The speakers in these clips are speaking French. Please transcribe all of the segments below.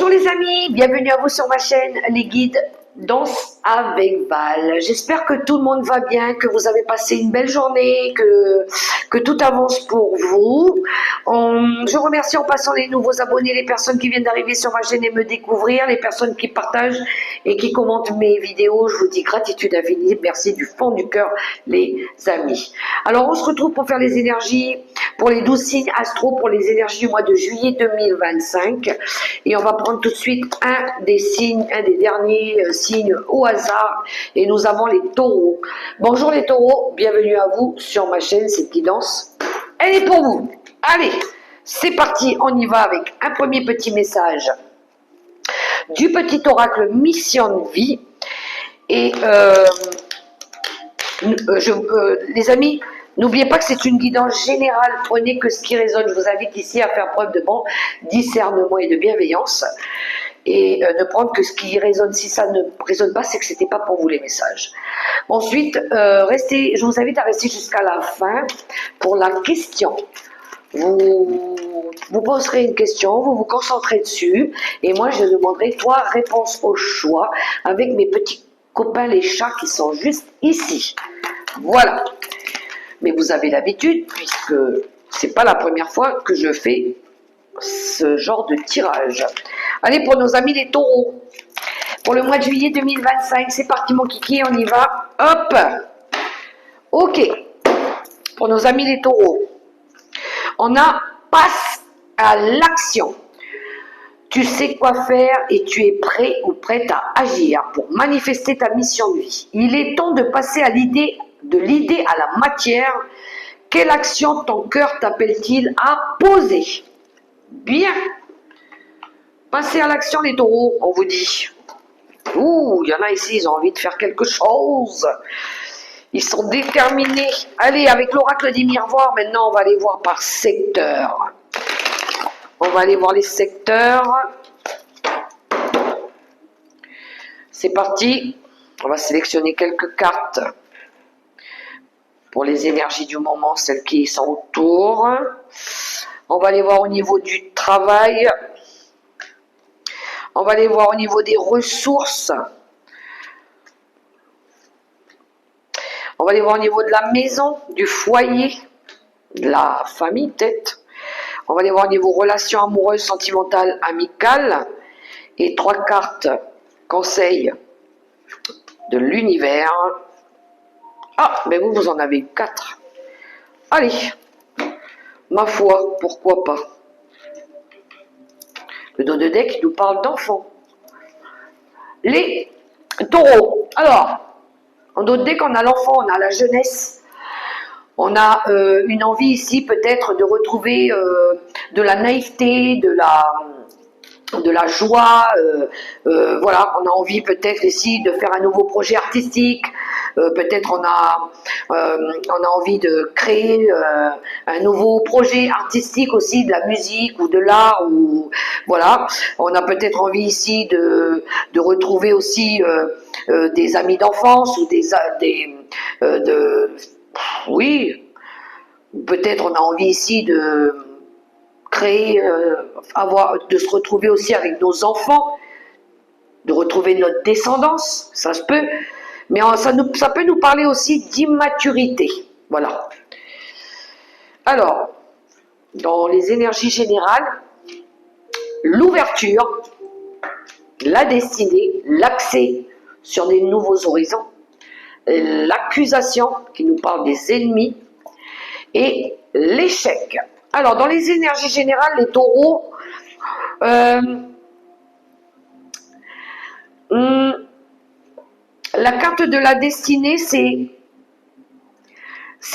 Bonjour les amis, bienvenue à vous sur ma chaîne Les Guides Danse avec Val. J'espère que tout le monde va bien, que vous avez passé une belle journée, que tout avance pour vous. Je remercie en passant les nouveaux abonnés, les personnes qui viennent d'arriver sur ma chaîne et me découvrir, les personnes qui partagent et qui commentent mes vidéos. Je vous dis gratitude infinie, merci du fond du cœur les amis. Alors on se retrouve pour faire les énergies pour les 12 signes astro, pour les énergies du mois de juillet 2025. Et on va prendre tout de suite un des signes, un des derniers signes au hasard. Et nous avons les taureaux. Bonjour les taureaux, bienvenue à vous sur ma chaîne, c'est Guidance. Elle est pour vous. Allez, c'est parti, on y va avec un premier petit message du petit oracle Mission de Vie. Et les amis, n'oubliez pas que c'est une guidance générale, prenez que ce qui résonne. Je vous invite ici à faire preuve de bon discernement et de bienveillance et ne prendre que ce qui résonne. Si ça ne résonne pas, c'est que c'était pas pour vous les messages. Ensuite, je vous invite à rester jusqu'à la fin pour la question. Vous poserez une question, vous vous concentrez dessus et moi je demanderai 3 réponses au choix avec mes petits copains les chats qui sont juste ici. Voilà. Mais vous avez l'habitude, puisque c'est pas la première fois que je fais ce genre de tirage. Allez, pour nos amis les taureaux, pour le mois de juillet 2025, c'est parti mon kiki, on y va. Hop. Ok. Pour nos amis les taureaux, on a passe à l'action. Tu sais quoi faire et tu es prêt ou prête à agir pour manifester ta mission de vie. Il est temps de passer à l'idée à la matière. Quelle action ton cœur t'appelle-t-il à poser? Bien. Passez à l'action les taureaux, on vous dit. Ouh, il y en a ici, ils ont envie de faire quelque chose. Ils sont déterminés. Allez, avec l'oracle des miroirs, maintenant on va aller voir par secteur. On va aller voir les secteurs. C'est parti. On va sélectionner quelques cartes pour les énergies du moment, celles qui sont autour. On va aller voir au niveau du travail. On va aller voir au niveau des ressources. On va aller voir au niveau de la maison, du foyer, de la famille peut-être. On va aller voir au niveau relations amoureuses, sentimentales, amicales. Et 3 cartes conseils de l'univers. Ah, mais vous en avez 4. Allez, ma foi, pourquoi pas. Le dos de deck nous parle d'enfants. Les taureaux. Alors, en dos de deck, on a l'enfant, on a la jeunesse. On a une envie ici peut-être de retrouver de la naïveté, de la joie. Voilà, on a envie peut-être ici de faire un nouveau projet artistique. Peut-être on a envie de créer un nouveau projet artistique aussi, de la musique ou de l'art. Ou voilà, on a peut-être envie ici de retrouver aussi des amis d'enfance ou oui, peut-être on a envie ici de créer, de se retrouver aussi avec nos enfants, de retrouver notre descendance, ça se peut, mais ça peut nous parler aussi d'immaturité, voilà. Alors, dans les énergies générales, l'ouverture, la destinée, l'accès sur des nouveaux horizons, l'accusation qui nous parle des ennemis et l'échec. Alors, dans les énergies générales, les taureaux, la carte de la destinée, c'est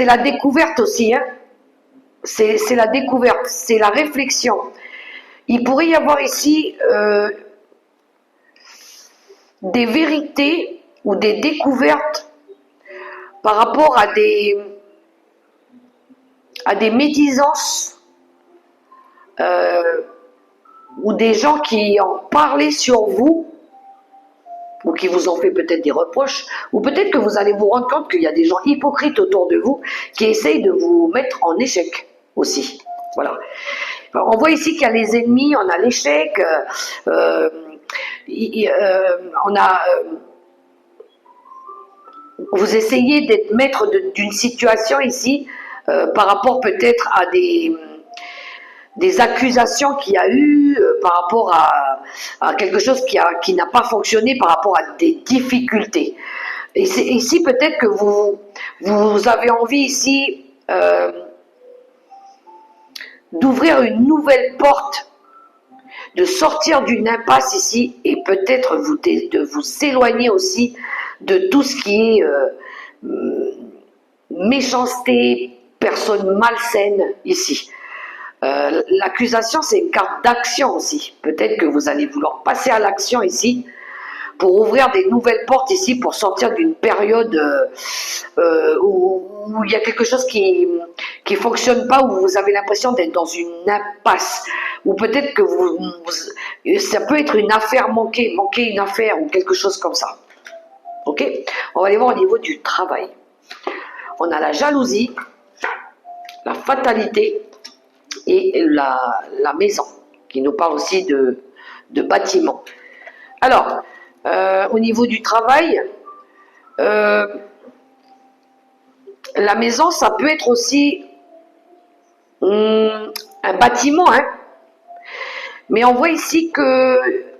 la découverte aussi. Hein. C'est la découverte, c'est la réflexion. Il pourrait y avoir ici des vérités ou des découvertes par rapport à des médisances ou des gens qui ont parlé sur vous ou qui vous ont fait peut-être des reproches, ou peut-être que vous allez vous rendre compte qu'il y a des gens hypocrites autour de vous qui essayent de vous mettre en échec aussi. Voilà. On voit ici qu'il y a les ennemis, on a l'échec, on a... vous essayez d'être maître d'une situation ici par rapport peut-être à des accusations qu'il y a eu, par rapport à quelque chose qui n'a pas fonctionné, par rapport à des difficultés. Et ici peut-être que vous avez envie ici d'ouvrir une nouvelle porte, de sortir d'une impasse ici et peut-être de vous éloigner aussi de tout ce qui est méchanceté, personne malsaine ici. L'accusation, c'est une carte d'action aussi. Peut-être que vous allez vouloir passer à l'action ici pour ouvrir des nouvelles portes ici, pour sortir d'une période où il y a quelque chose qui fonctionne pas, où vous avez l'impression d'être dans une impasse, ou peut-être que ça peut être une affaire manquer une affaire ou quelque chose comme ça. Ok, on va aller voir au niveau du travail. On a la jalousie, la fatalité et la maison, qui nous parle aussi de bâtiment. Alors, au niveau du travail, la maison, ça peut être aussi un bâtiment, hein. Mais on voit ici que,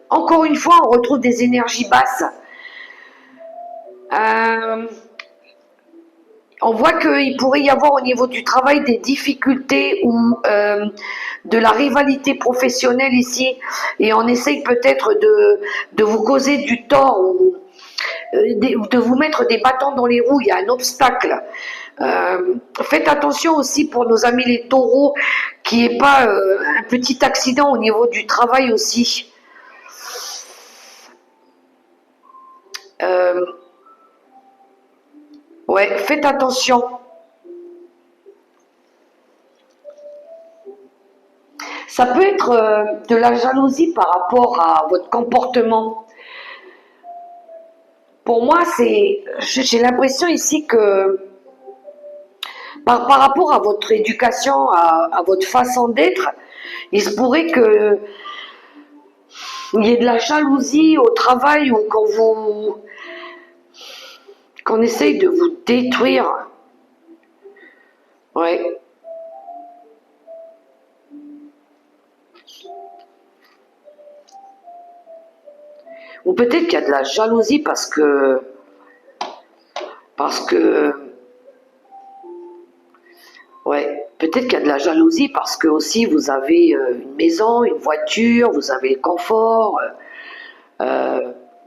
encore une fois, on retrouve des énergies basses. On voit qu'il pourrait y avoir au niveau du travail des difficultés ou de la rivalité professionnelle ici, et on essaye peut-être de vous causer du tort ou de vous mettre des bâtons dans les roues, il y a un obstacle. Faites attention aussi pour nos amis les taureaux, qu'il n'y ait pas un petit accident au niveau du travail aussi. Ouais, faites attention. Ça peut être de la jalousie par rapport à votre comportement. Pour moi, j'ai l'impression ici que par rapport à votre éducation, à votre façon d'être, il se pourrait que il y ait de la jalousie au travail ou qu'on essaye de vous détruire. Ouais. Ou peut-être qu'il y a de la jalousie parce que ouais, peut-être qu'il y a de la jalousie parce que aussi vous avez une maison, une voiture, vous avez le confort.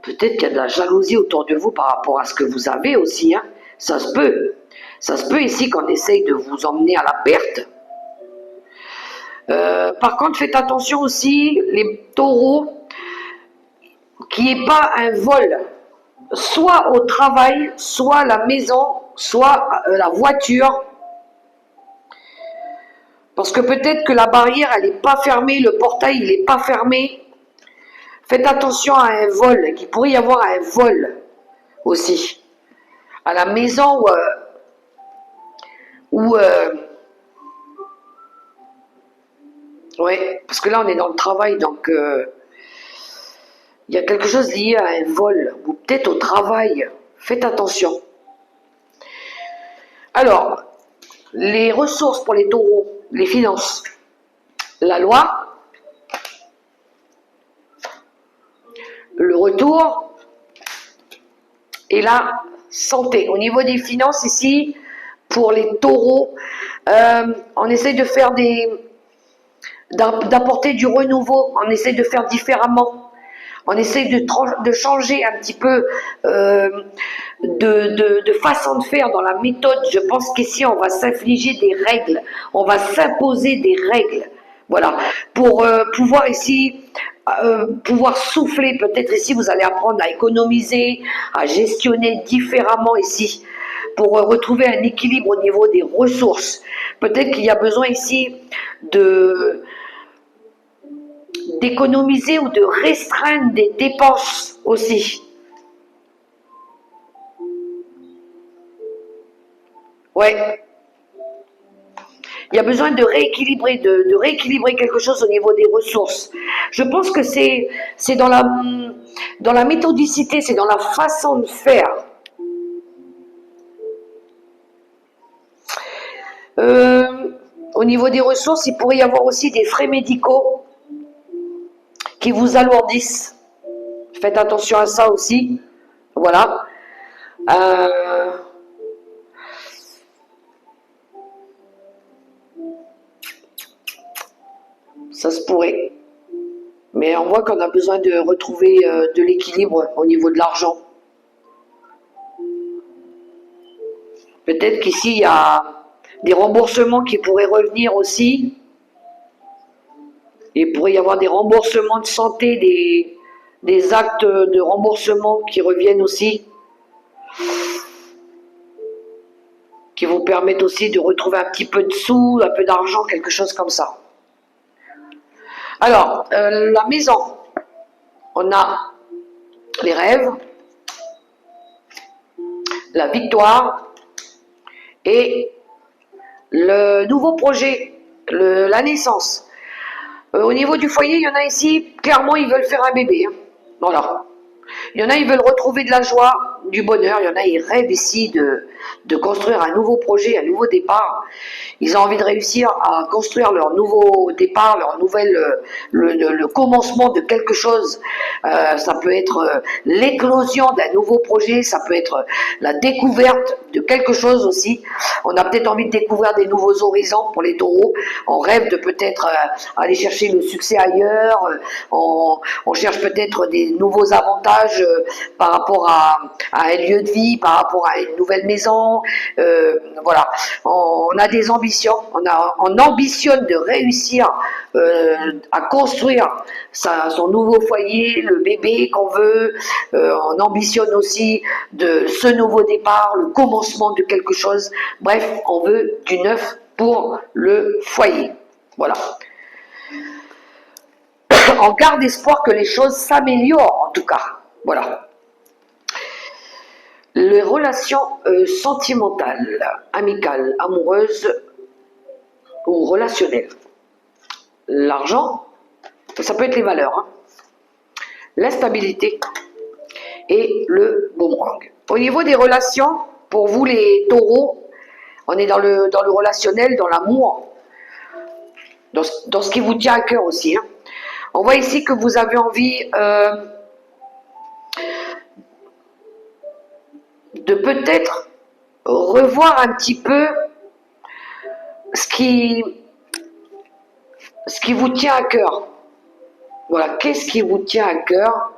Peut-être qu'il y a de la jalousie autour de vous par rapport à ce que vous avez aussi, hein. Ça se peut. Ça se peut ici qu'on essaye de vous emmener à la perte. Par contre, faites attention aussi, les taureaux, qu'il n'y ait pas un vol, soit au travail, soit la maison, soit la voiture. Parce que peut-être que la barrière, elle n'est pas fermée, le portail, il n'est pas fermé. Faites attention à un vol, qu'il pourrait y avoir un vol aussi. À la maison ouais, parce que là on est dans le travail, donc il y a quelque chose lié à un vol, ou peut-être au travail. Faites attention. Alors, les ressources pour les taureaux, les finances, la loi, le retour et la santé. Au niveau des finances ici, pour les taureaux, on essaie de faire d'apporter du renouveau, on essaie de faire différemment, on essaie de changer un petit peu de façon de faire dans la méthode. Je pense qu'ici on va s'infliger des règles, on va s'imposer des règles, voilà, pour pouvoir ici pouvoir souffler. Peut-être ici vous allez apprendre à économiser, à gestionner différemment ici, pour retrouver un équilibre au niveau des ressources. Peut-être qu'il y a besoin ici d'économiser ou de restreindre des dépenses aussi. Ouais. Il y a besoin de rééquilibrer, de rééquilibrer quelque chose au niveau des ressources. Je pense que c'est dans la méthodicité, c'est dans la façon de faire. Au niveau des ressources, il pourrait y avoir aussi des frais médicaux qui vous alourdissent. Faites attention à ça aussi. Voilà. Ça se pourrait. Mais on voit qu'on a besoin de retrouver de l'équilibre au niveau de l'argent. Peut-être qu'ici, il y a des remboursements qui pourraient revenir aussi. Il pourrait y avoir des remboursements de santé, des actes de remboursement qui reviennent aussi, qui vous permettent aussi de retrouver un petit peu de sous, un peu d'argent, quelque chose comme ça. Alors, la maison, on a les rêves, la victoire et le nouveau projet, la naissance. Au niveau du foyer, il y en a ici, clairement, ils veulent faire un bébé. Hein. Voilà. Il y en a, ils veulent retrouver de la joie, du bonheur. Il y en a, ils rêvent ici de construire un nouveau projet, un nouveau départ. Ils ont envie de réussir à construire leur nouveau départ, leur nouvelle, le commencement de quelque chose. Ça peut être l'éclosion d'un nouveau projet, ça peut être la découverte de quelque chose aussi. On a peut-être envie de découvrir des nouveaux horizons pour les taureaux. On rêve de peut-être aller chercher le succès ailleurs. On cherche peut-être des nouveaux avantages par rapport à un lieu de vie, par rapport à une nouvelle maison. Voilà. On a des ambitions. On ambitionne de réussir à construire son nouveau foyer, le bébé qu'on veut. On ambitionne aussi de ce nouveau départ, le commencement de quelque chose. Bref, on veut du neuf pour le foyer. Voilà. On garde espoir que les choses s'améliorent, en tout cas. Voilà. Les relations sentimentales, amicales, amoureuses ou relationnelles. L'argent, ça peut être les valeurs, hein. L'instabilité et le boomerang. Au niveau des relations, pour vous les taureaux, on est dans le relationnel, dans l'amour, dans ce qui vous tient à cœur aussi. Hein. On voit ici que vous avez envie de peut-être revoir un petit peu ce qui vous tient à cœur. Voilà, qu'est-ce qui vous tient à cœur?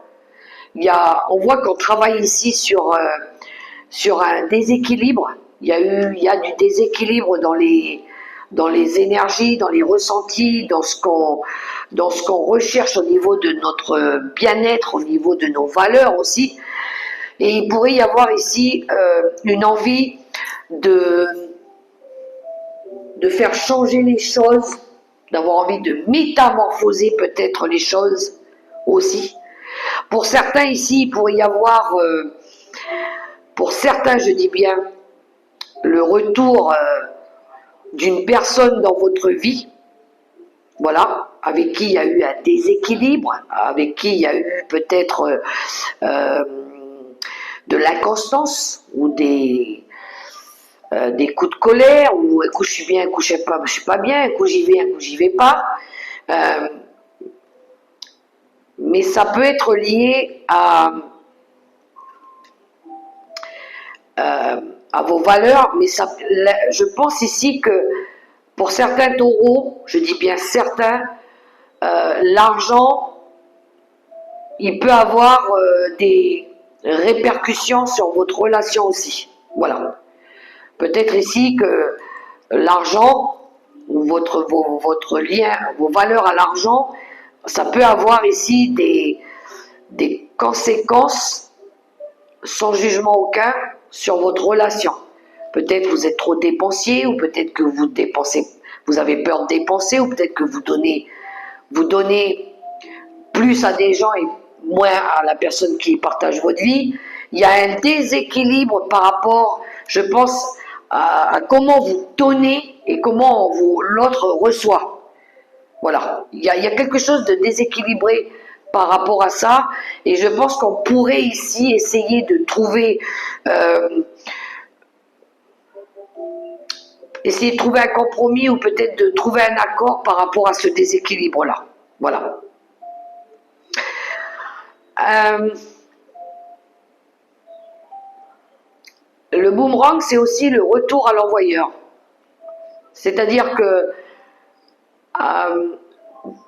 On voit qu'on travaille ici sur un déséquilibre. Il y a du déséquilibre dans les énergies, dans les ressentis, dans ce qu'on recherche au niveau de notre bien-être, au niveau de nos valeurs aussi. Et il pourrait y avoir ici une envie de faire changer les choses, d'avoir envie de métamorphoser peut-être les choses aussi. Pour certains ici, il pourrait y avoir, pour certains je dis bien, le retour d'une personne dans votre vie, voilà, avec qui il y a eu un déséquilibre, avec qui il y a eu peut-être de l'inconstance ou des coups de colère, ou un coup je suis bien, un coup je suis pas bien, un coup j'y vais, un coup j'y vais pas. Mais ça peut être lié à vos valeurs, mais je pense ici que pour certains taureaux, je dis bien certains, l'argent, il peut avoir des répercussions sur votre relation aussi. Voilà. Peut-être ici que l'argent, ou votre lien, vos valeurs à l'argent, ça peut avoir ici des conséquences sans jugement aucun sur votre relation. Peut-être vous êtes trop dépensier, ou peut-être que vous avez peur de dépenser, ou peut-être que vous donnez plus à des gens et moins à la personne qui partage votre vie. Il y a un déséquilibre par rapport, je pense, à comment vous donnez et comment l'autre reçoit. Voilà, il y a quelque chose de déséquilibré par rapport à ça, et je pense qu'on pourrait ici essayer de trouver un compromis ou peut-être de trouver un accord par rapport à ce déséquilibre-là. Voilà. Le boomerang, c'est aussi le retour à l'envoyeur. C'est-à-dire que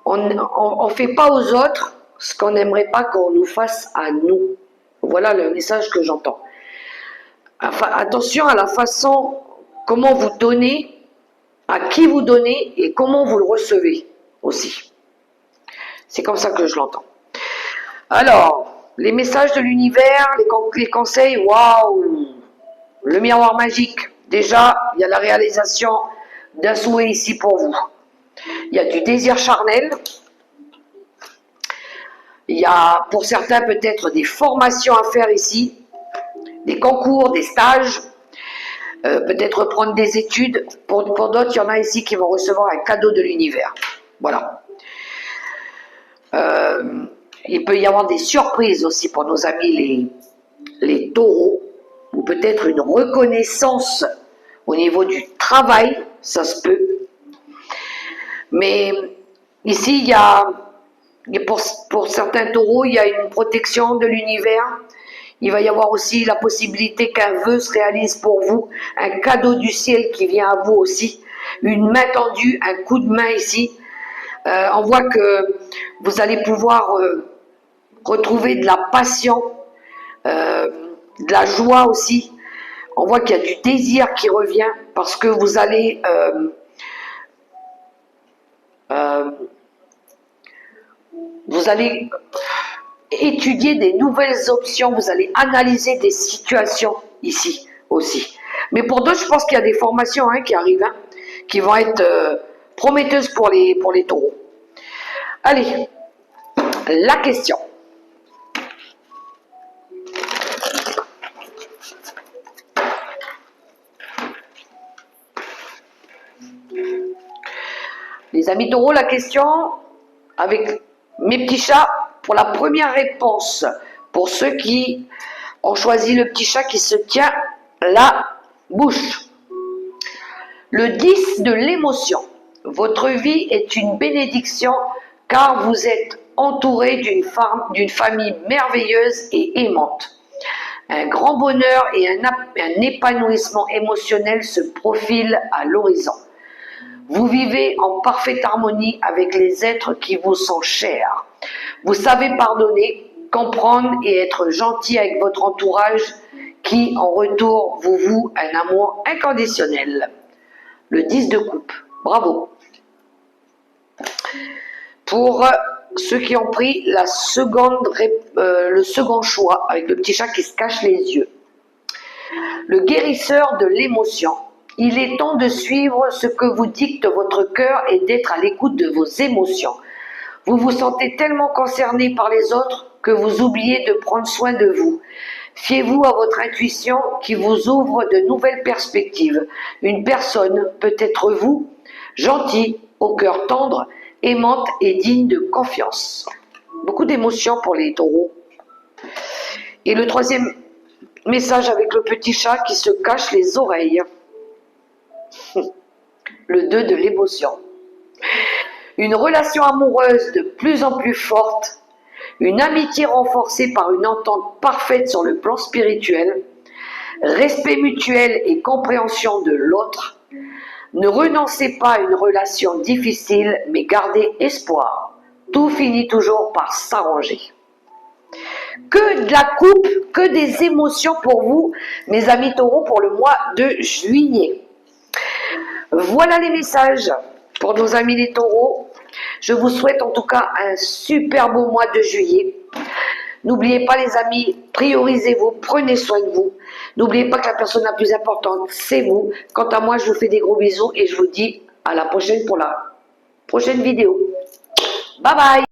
on ne fait pas aux autres ce qu'on n'aimerait pas qu'on nous fasse à nous. Voilà le message que j'entends. Enfin, attention à la façon, comment vous donnez, à qui vous donnez et comment vous le recevez aussi. C'est comme ça que je l'entends. Alors, les messages de l'univers, les conseils, waouh! Le miroir magique. Déjà, il y a la réalisation d'un souhait ici pour vous. Il y a du désir charnel. Il y a pour certains peut-être des formations à faire ici, des concours, des stages, peut-être prendre des études. Pour d'autres, il y en a ici qui vont recevoir un cadeau de l'univers. Voilà. Il peut y avoir des surprises aussi pour nos amis les taureaux, ou peut-être une reconnaissance au niveau du travail, ça se peut. Mais ici, il y a, pour certains taureaux, il y a une protection de l'univers. Il va y avoir aussi la possibilité qu'un vœu se réalise pour vous, un cadeau du ciel qui vient à vous aussi, une main tendue, un coup de main ici. On voit que vous allez pouvoir retrouver de la passion, de la joie aussi. On voit qu'il y a du désir qui revient parce que vous allez étudier des nouvelles options, vous allez analyser des situations ici aussi. Mais pour d'autres, je pense qu'il y a des formations qui arrivent, qui vont être prometteuses pour les taureaux. Allez, la question. Les amis taureaux, la question, avec mes petits chats, pour la première réponse, pour ceux qui ont choisi le petit chat qui se tient la bouche. Le 10 de l'émotion. Votre vie est une bénédiction car vous êtes entouré d'une famille merveilleuse et aimante. Un grand bonheur et un épanouissement émotionnel se profilent à l'horizon. Vous vivez en parfaite harmonie avec les êtres qui vous sont chers. Vous savez pardonner, comprendre et être gentil avec votre entourage qui, en retour, vous voue un amour inconditionnel. Le 10 de coupe. Bravo. Pour ceux qui ont pris le second choix, avec le petit chat qui se cache les yeux. Le guérisseur de l'émotion. Il est temps de suivre ce que vous dicte votre cœur et d'être à l'écoute de vos émotions. Vous vous sentez tellement concerné par les autres que vous oubliez de prendre soin de vous. Fiez-vous à votre intuition qui vous ouvre de nouvelles perspectives. Une personne peut être vous, gentille, au cœur tendre, aimante et digne de confiance. Beaucoup d'émotions pour les taureaux. Et le troisième message avec le petit chat qui se cache les oreilles. Le 2 de l'émotion. Une relation amoureuse de plus en plus forte, une amitié renforcée par une entente parfaite sur le plan spirituel, respect mutuel et compréhension de l'autre. Ne renoncez pas à une relation difficile, mais gardez espoir. Tout finit toujours par s'arranger. Que de la coupe, que des émotions pour vous, mes amis taureaux, pour le mois de juillet. Voilà les messages pour nos amis les taureaux. Je vous souhaite en tout cas un super beau mois de juillet. N'oubliez pas les amis, priorisez-vous, prenez soin de vous. N'oubliez pas que la personne la plus importante, c'est vous. Quant à moi, je vous fais des gros bisous et je vous dis à la prochaine pour la prochaine vidéo. Bye bye!